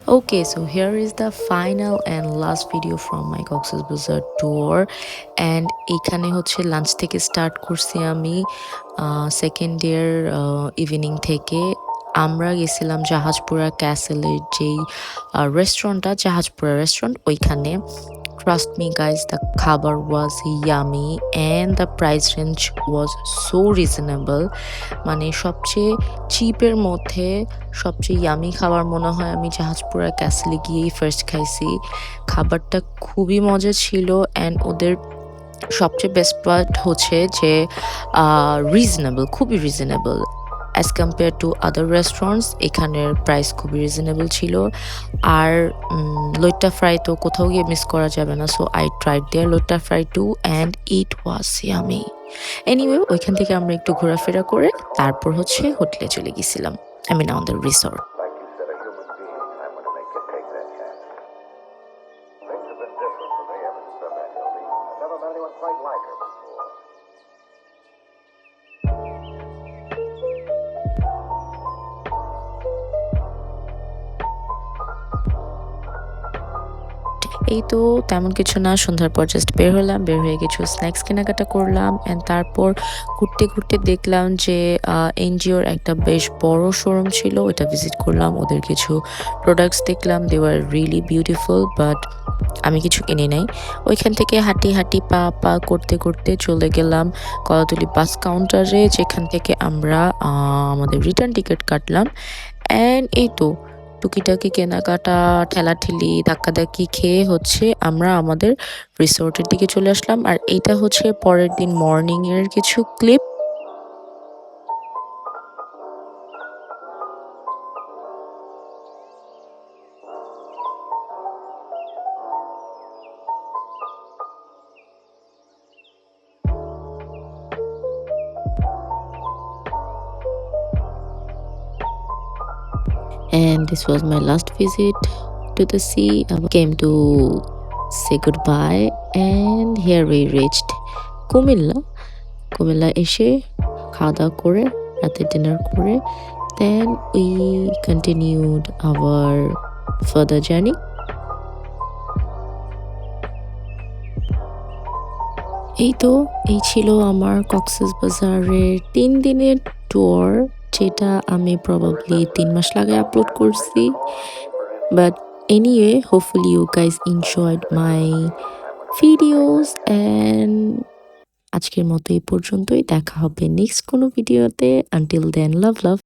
Okay, so here is the final and last video from my Cox's Bazar tour, and এখানে হচ্ছে lunch থেকে start করছি আমি second year evening থেকে। আমরা গেছিলাম জাহাজপুরা ক্যাসেলের যেই রেস্টুরেন্টটা, জাহাজপুরা রেস্টুরেন্ট, ওইখানে। Trust me guys, the khabar was yummy and the price range was so reasonable. মানে সবচেয়ে চিপের মধ্যে সবচেয়ে ইয়ামি খাবার মনে হয় আমি জাহাজপুরা ক্যাসেলে গিয়েই ফার্স্ট খাইছি। খাবারটা খুবই মজা ছিল অ্যান্ড ওদের সবচেয়ে বেস্ট পার্ট হচ্ছে যে রিজনেবল, খুবই reasonable as compare to other restaurants. এখানের প্রাইস খুবই রিজনেবল ছিল। আর লইট্টা ফ্রাই তো কোথাও গিয়ে মিস করা যাবে না, so I tried their loitta fry too and it was yummy. Anyway ওইখান থেকে আমরা একটু ঘোরাফেরা করে তারপর হচ্ছে হোটেলে চলে গেছিলাম, আই মিন আমাদের রিসর্ট। এই তো তেমন কিছু না, সন্ধ্যার পর জাস্ট বের হলাম, বের হয়ে কিছু স্ন্যাক্স কেনাকাটা করলাম অ্যান্ড তারপর ঘুরতে ঘুরতে দেখলাম যে এনজিওর একটা বেশ বড় শোরুম ছিল, ওইটা ভিজিট করলাম। ওদের কিছু প্রোডাক্টস দেখলাম, they were really beautiful, but আমি কিছু কিনে নাই। ওইখান থেকে হাঁটি হাঁটি পা পা করতে করতে চলে গেলাম কলাতলি বাস কাউন্টারে, যেখান থেকে আমরা আমাদের রিটার্ন টিকিট কাটলাম। অ্যান্ড এই তো টুকিটাকি কেনাকাটা, ঠেলাঠেলি, ধাক্কাধাক্কি খেয়ে হচ্ছে আমরা আমাদের রিসোর্টের দিকে চলে আসলাম। আর এইটা হচ্ছে পরের দিন মর্নিং এর কিছু clip. And this was my last visit to the sea. I came to say goodbye and here we reached Comilla এসে খাওয়া দাওয়া করে রাতে ডিনার করে then we continued our further journey. এই ছিল আমার কক্সেস বাজারের 3 দিনের ট্যুর, যেটা আমি প্রবাবলি 3 মাস লাগে আপলোড করছি। But anyway, hopefully you guys enjoyed my videos and আজকের মতো এই পর্যন্তই। দেখা হবে নেক্সট কোনো ভিডিওতে। আনটিল দেন, লাভ লাভ।